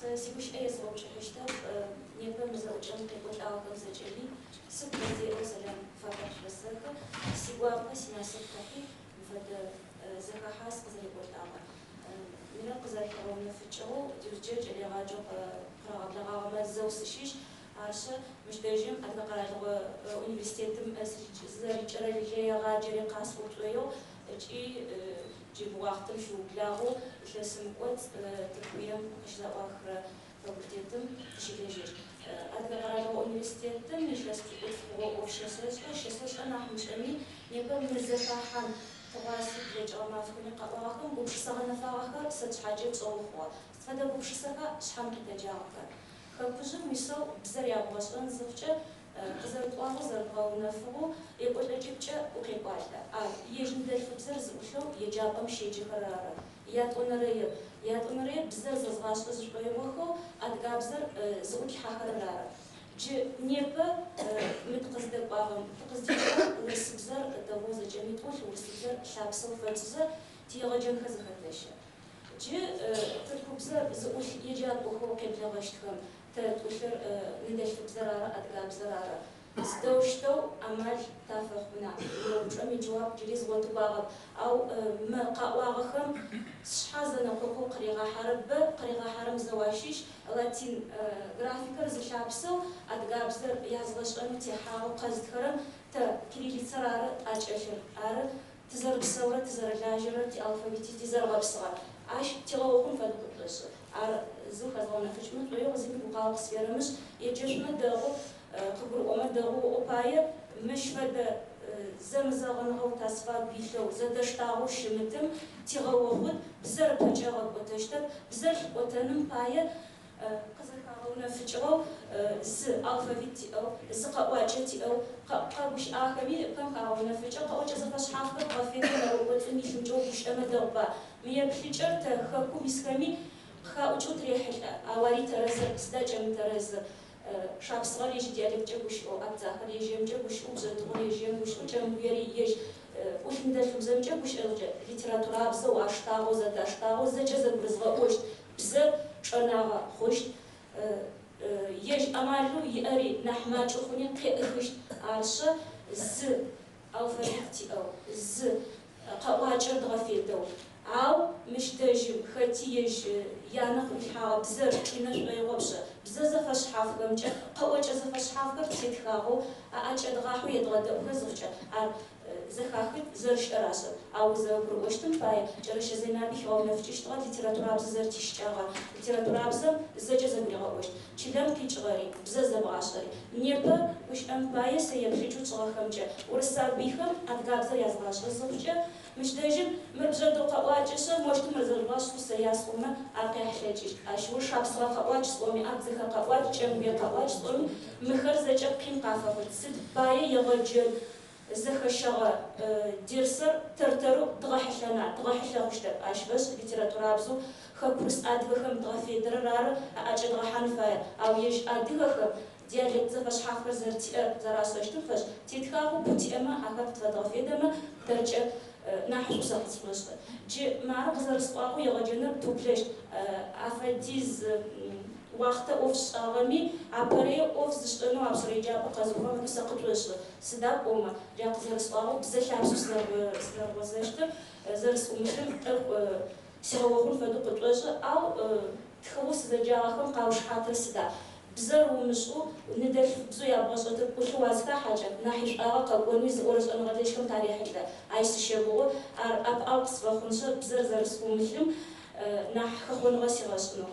سيبوش أي صوب شحشتا نيبا مزوجان قيقول أعظم زجلي سكر زيرو سلام فاتح رسالة سيبوا بس ناسب كحي فد زكا حاس قزي قول أعظم من القزي حرام نفتشو جوجج اللي غاجو قراءة لغاوة زوس شيش عشان مش دايجم أتقرأ لغة أونيفرسيتم زرج رجلي غاجري قاس وطويو جيب وقتم شو بلاغو إسلام قوت تقويم إشلا آخر فاكولتيتم شيء أتقرأ لغة أونيفرسيتم إسلام قوت فوق شسلش أنا مش أني يبقى مزفاحا تواصل لجأ ما فيني قطعهم وبشسنا فاخر ست حاجات صوخوا فدا وبشسنا شحال كتجاوك خبزم يسو بزر يابوسون زفجة قزر طواه زر قاونا فوق يقول لجيبجة وقيقاله يجند الفبزر زوجو يجابم شيء جهرارة ياتونري بزر زغاش زوجي وخو أدقابزر زوج حهرارة ج نيبا متقصد باغم تقصد ورسبزر دوز جميل طول ورسبزر شابسو فتزر تيغجن خزختشة ج تركبزر زوج يجاب وخو قبل غشتهم تقولر ندش بزرارة أدقاب زرارة استوشتو أمال تافهنا لو جمي جواب جليز وتباغب أو ما قواغهم شحازنا قوقو قريغا حرم زواشيش لاتين غرافيكر زشابسو أدقاب زر يازغش أنو تيحاو قزد خرم تا كريلي سرارة أجأشر تزر بسورة تزر لاجرة تي ألفابيتي تزر غبصغر عاش تيغوهم فدقلش زوج هذا نفجمت ويغزي بقاق سيرمش يجشنا داغو قبر أمر داغو أباية مش فدا زمزغن غو تصفى بيشو زدشتاغو شمتم تيغوخد بزر بجاغ وتشتت بزر وتنم باية قزر كاغونا فجغو ز ألفابيتي أو ز قواجتي أو قابوش آخمي كم كاغونا فجغ قواجة زفاش حافظ قفيدنا وتمي شمجو بوش أمدربا ميا بفجر تخاكو مسكمي خاوجود ريحل أواري ترزر استاجم ترزر شاب صغير يجي ديالك جابوش أو أتاخر يجي جابوش أو زدور يجي جابوش أو جنبيري يجي وش ندرس وزم جابوش أرجع ليتراتورة بزو أشتاغو زد أشتاغو زد جزء برزق وش بزر شناغا خوش يجي أمالو يأري نحماج أخوني قيخش عرشة ز أو فريقتي أو ز قواجر دغفيل دو أو مش تجيب ختيج يانق الحاء بزر كيناش غيغبش بزر زفاش حافظ مجا قواج زفاش حافظ تيتخاغو أجا دغاحو يدغدا وكزوجا زخاخت زرش راسه أو زبر وشتم باي جرش زينابي خو نفجش طال ليتراتورة بزر تشتغل ليتراتورة بزر زج زبري غوش تشلم كيشغري بزر زبعشري نيبا وش أم باي سيبريجو تغخمجا ورسال بيخم أتقابزر يزغاش زوجا مش دايجم مربزر دو قواجس مشت مرزر باش وسياس وما أرقي حلاجيش أشور شاب صوا قواج صومي أبزخ قواج جنبي قواج صومي مخر زج قيم قافة سد باي يغجل زخ الشغا ديرسر ترترو تغحشنا وشتب أش بس ليتراتورة بزو خبرس أدغخم تغفي درار أجد غحان فاير أو يج أدغخم ديالك زفاش حافر زرتي زراسوش تفش تيتخاو بوتي أما أكاد تفضغفي دما ترجع نحن وسط فلوس جي معرق زرسقاو يغجنر توبلش أفاديز وقت أوفس أغمي عبري أوفس دشتنو عبصري جاب قزوفا من سقط وش سداب أمة جاك زرسقاو بزاف عبسو سلر وزاشتر زرس أمشتم سيغوخون فدو قطوش أو تخوص زجاغهم قاوش حاطر سدا بزر ومشو ندر بزو يابغاش تقول واسكا حاجة ناحيش قبوني زورش أنا غاديش كم تاريخ كذا عايش الشبوغ أب أوكس بخونش بزر زرس ومشلم ناح خون غاسي غاشنو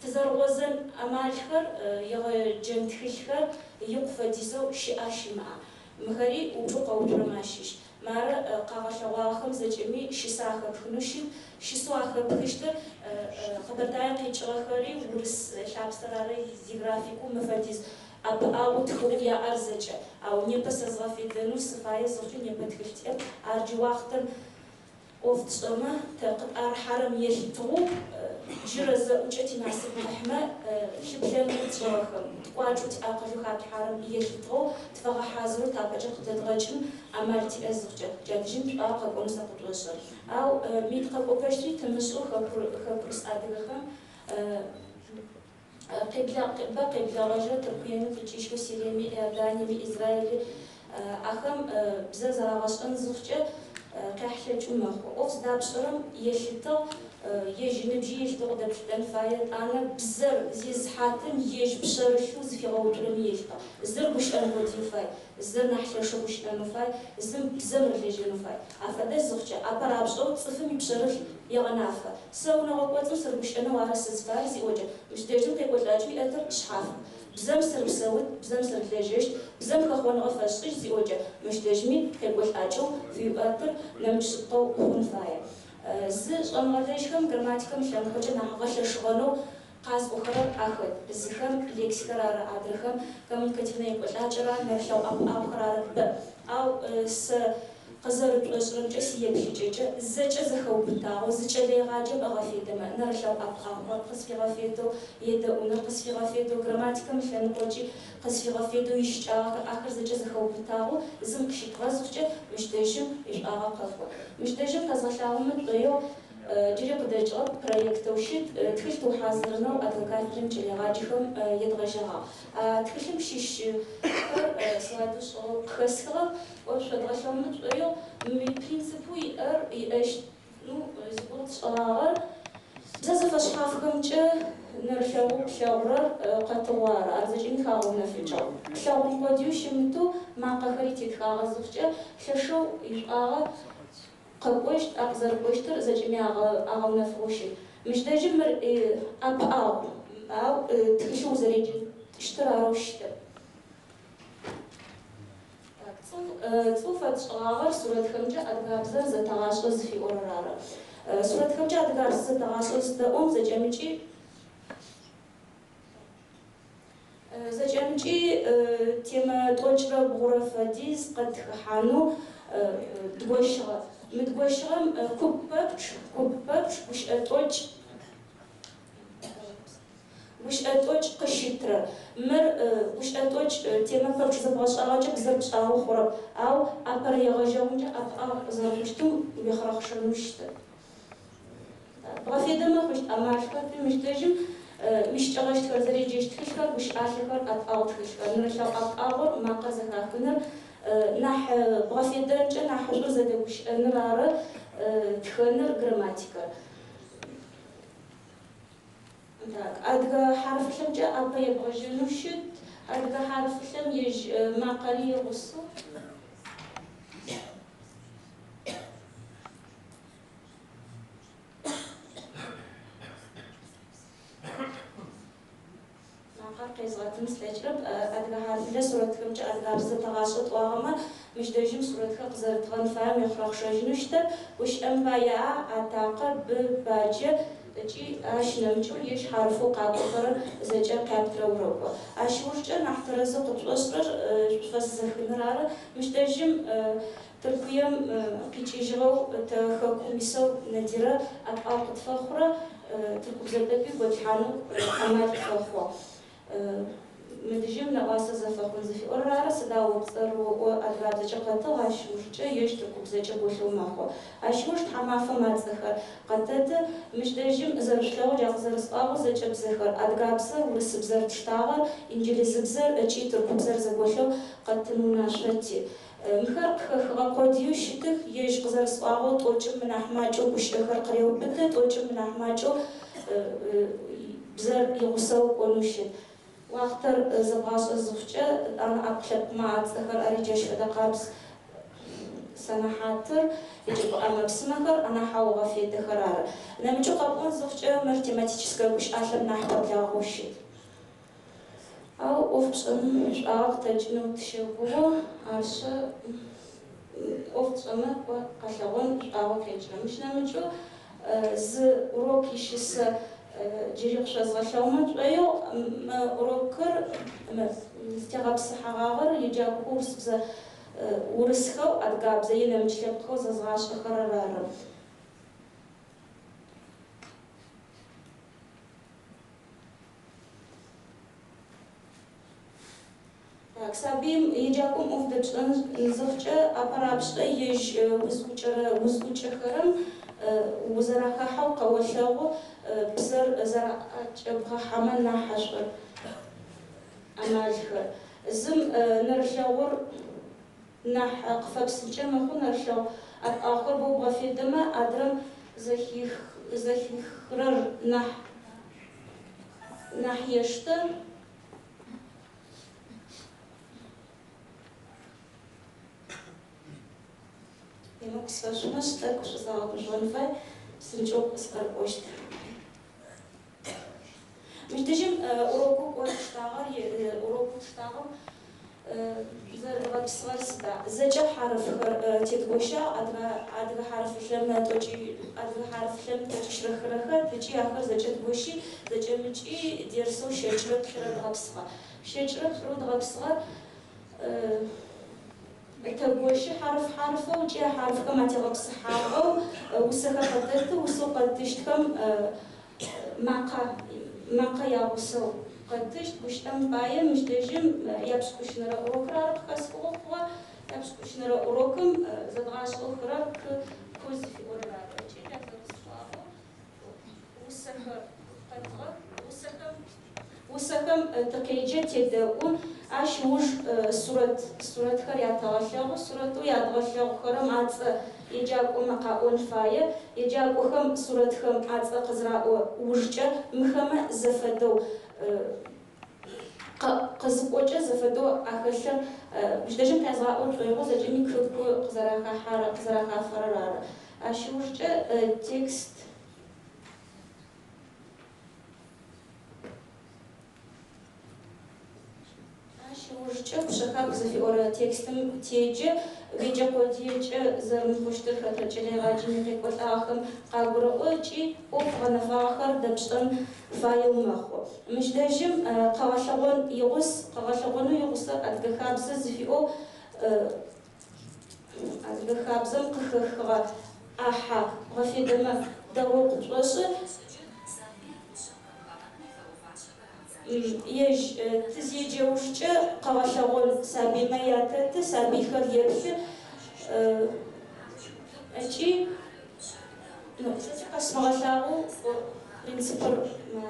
تزر وزن أمالخر يغ جنتخيخر يقف ديسو شيء معه مخري وجوقه وترماشيش مار قاغش واخم زجمي شي ساخر خنوشي شي سواخر بخشتر خبر دايق يشغخري ورس شاب سراري زيغرافيكو مفاتيز أب أو تخوف يا أرزجة أو نيبس زغفي دنوس فاي زغفي نيبت خشتير أرجو وقتن وفت أما تقد أرحرم يشتغو جرز وجتي ناسب محمى شبلان تزوخم واجوت أقل خات حرم يشتغو تفغى حازر تابجة تدرجم عملتي أزوجة جادجين أقل ونسا قدوشر أو ميت قبو بشتي تمسو خبرس أدغخم قبل رجل تبين في تشيشو سيريمي إرداني إسرائيل أخم بزاف زراغش أنزفجة كحلة جمخ أوفس دابشرم يشتو يجنبجي يشتغل دابشتن فايد أنا بزر زيز حاتم يج بشر شوز في غوترم يشتا زر بش أنا بودي فاي زر نحشر شو بش أنا فاي زم بزمر لجنو فاي أفدا زفجة أبرا بشرو تصفم بشر يغنافا سونا غوتو سر بش أنا وارس فاي زي وجه مش ديجن كيقول لاجي أثر شحاف بزم سر بسوت بزم سر لجيش بزم كخوان غفاش زي وجه مش ديجمي كيقول لاجو في أثر نمشطو خون فاي زي أنا غاديشكم جراماتيكم شلون خرج نحغش شغلو قاس أخرى أخذ بزخم ليكسكرار عادرخم كمونيكاتيفنا يقول لاجرا نرشوا أخرى ب أو س قزر بلشرم جسي يبشجة زج زخو بتاعه زج اللي غاجب أغفيده ما نرشوا أبقى قص في غفيده يدأون قص في غفيده جراماتيكم شلون نقولي قص في غفيده يشتاق آخر زج زخو بتاعه زم كشيت غزوجة مش دايشم إيش قهوة مش دايشم كزغشاهم طيو جري قدرجة بروجكت وشيت تكلتو حاضرنا وأتوقعتم جري غاجهم يدغجها تكلم شيش سوادوس أو خسرة وشو دغشهم طيو مي برينسيبوي إيش نو زبط صغار زاز فشحافكم جه نرشوا شاورر قطوار أرزجين خاونا في جو شاورن قديوش متو مع قهرتي تخاغ زوجة ششو يبقى قبوش أقزر بوشتر زجمي أغلنا فوشي مش داجمر أو تكشو زريجي اشترى روشتر صوفة شغاغر سورة خمجة أدقابزر زتغاشوز في أورارا سورة خمجة أدقابزر زتغاشوز دقوم زجمجي تيما توجرة بغرفة ديز قد حانو دوشغة متقوشرم كوببش وش أتوج قشيتر مر وش أتوج تيما ببش زباش أراجع زبش أو خرب أو أبر يغجون أب زبشتو بيخرخش المشت بغفي دم خشت أماشكر مش تجم مش تغشت كرزري جيشت خشكر وش آشكر أتأوت خشكر نرشوا أتأور ما قزها كنر نح بغفي درجة نح جزء وش نرارة تخنر جراماتيكا أدقى حرف شم جاء أبا يبغى جنوشت أدقى حرف شم يج معقلي غصو قيزغات مثل أجرب أدقى حرف لا سورة كم جاء أدقى بس تغاشط وهما مش دايجم سورة كقزر تغن فاهم يخرج شجنوشتر وش أنبايا أتاقب باجة تجي أشنمجو يش حرفو قاطر زجا كابتر وروبا أشورجا نحترز قطوسر فزخنرار مش دايجم تركيم كيجيجو تخكم يسو نديرة أقاط فخرة تركب زبدبي وتحانو أمات فخوا مدجم نقاسة زفخون زفي أورارا سداو بصر وأدراب زجا قطة عشورجا يش تركب زجا بوشو ماخوا عشورج حمافة ما تزخر قطة مش دايجم زرشلو جاق زرسقاو زجا بزخر أدقابسة ورس بزر تشتاغر إنجليز بزر أجي تركب زر زبوشو قطة مناشرتي مخرق خقوديو شتك يش قزر سقاو توجم من أحماجو وش أخر قريو بده توجم من أحماجو بزر يغسو ونوشد واختر زباس الزوجة أنا أقلب مع زهر أريجش دقابس سنة حاتر يجب أما بسمكر أنا حاوغة في دخرار أنا مجو قبون زوجة مرتماتيشسكا وش أحلب نحبط لاغوشي أو أفصم مش أغتجنو تشبوه عشا أفصمك وقشغون مش أغتجنو مش نمجو ز روكيشيس جيريق شازغشاومن أيو روكر استغاب صحاغر يجا كورس بز ورسخو أدقاب زي نمشلبخو زغاش خررار سابيم يجاكم أفضل نزفجة أبرابشة يج وزوجة خرم وزراخا قوشاو بزر زرا جبها حملنا حشر أمالخر زم نرشاور نح قفبس الجمع خو نرشاو آخر بو غفي دما أدرم زخيخرر نح يشتر يمكن سفرش تاك وش صار بجون فاي سنجوب سفر بوشت مش تجيم أوروكو واشتغل أوروكو اشتغل زر بسفر سدا زجا حرف تكوشا أدغ حرف لم توجي أدغ حرف لم توجي رخ تجي آخر زجا تكوشي زجا مجي ديرسو شجرة خرد غبسفر شجرة خرد غبسفر تقوشي حرف وجي حرف كما تغبس حاغو وسخا قدرت وسو قدشتكم ماقا ياغسو قدشت بشتم بايا مش تجم يابسكوش نرى أوروكرا بخاس أوخوا يابسكوش نرى أوروكم زدغاش أوخرا كوز في أورا جي جاتغس فاغو وسخا قدغ وسكم تكيجت يدعون عشوش سورة خريعة تغشوا سورة يتغشوا خرم عز يجاكو مقاون فاية يجاكو خم سورة خم عز قزراء وججة مخمة زفدو قزقوجة زفدو أخشر مش دجم تزراء وجوه زجمي كردكو قزراء فرارة عشوش تكست وجه بشكل زفي أورا تكستم تيجي بيجي قديج زرم بوشتر فترجلي غاجي نقول آخر قابر أوجي وفنا فاخر دبشتن فايو ماخو مش داجم قواشون يغص أدق خابز زفي أو أدق خابزم قخخ أحا غفي دم دروق جوش يج تزيجي وشجع قواشون سابي ما ياتت سابي خريبش أجي قسم غشاو برنسبل ما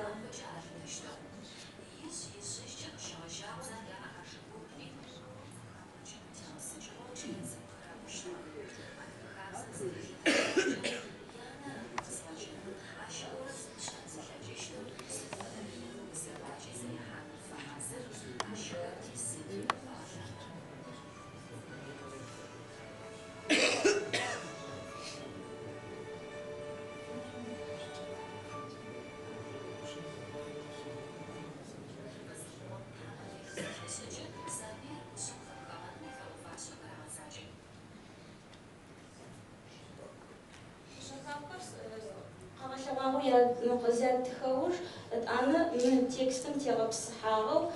يا نقزات تخوش أنا من تكستم تغبس حاغو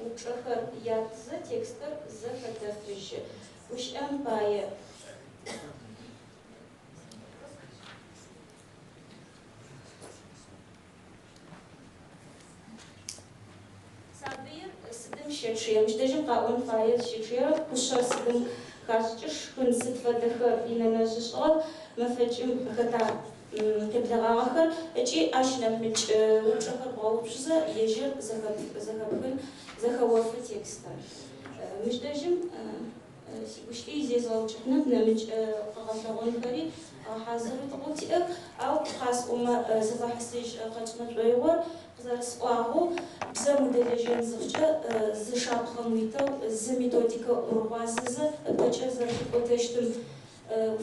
وبشخر ياتزا تكستر زفتفرش وش أمبايا صابير سدم شيرشيا مش دجم قاون فاير شيرشيا وشر سدم كاشتش كنسد فدخر إلى نجشغل مفجم خطا كبدغ آخر أجي أشنا مج وشخر غوشزا يجر زخبخن زخوف تكستا مش دجم وشتي زي زوجنا بنمج قغشغون فري حاضر تقولتي أو خاص زفحسيج قجمة بيور قدر سقاهو بزم دلجين زوجة زشاب خميتو زميتوديك روازز بتشر زرفو تشتم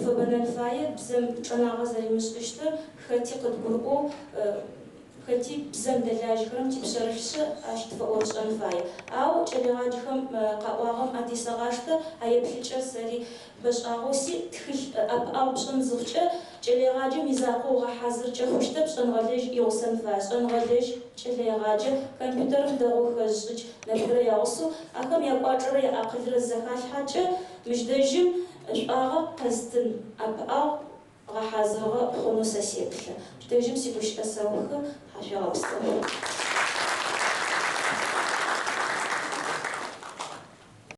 فبنان فايد بزم أنا غزري مشتشتر خاتي قد برقو خاتي بزم دلاج كرم تبشرفش أشتفا أورشان فايد أو جلي غاجهم قواهم أدي سغاشتا هاي بحجر سري باش أغوسي تخش أو بشن زوجة جلي غاجي ميزاقو غحازر جخوشتا بشن غليج يوسن فاش شن غليج جلي غاجي كمبيوتر دغو خجج نبرا يغسو أكم يقاجر يأقل الزخاش حاجة مش دجم أغا قزتن أو غحازر خونو ساسيبلا مش دجم سيبوش أساوخ حاجة غبستن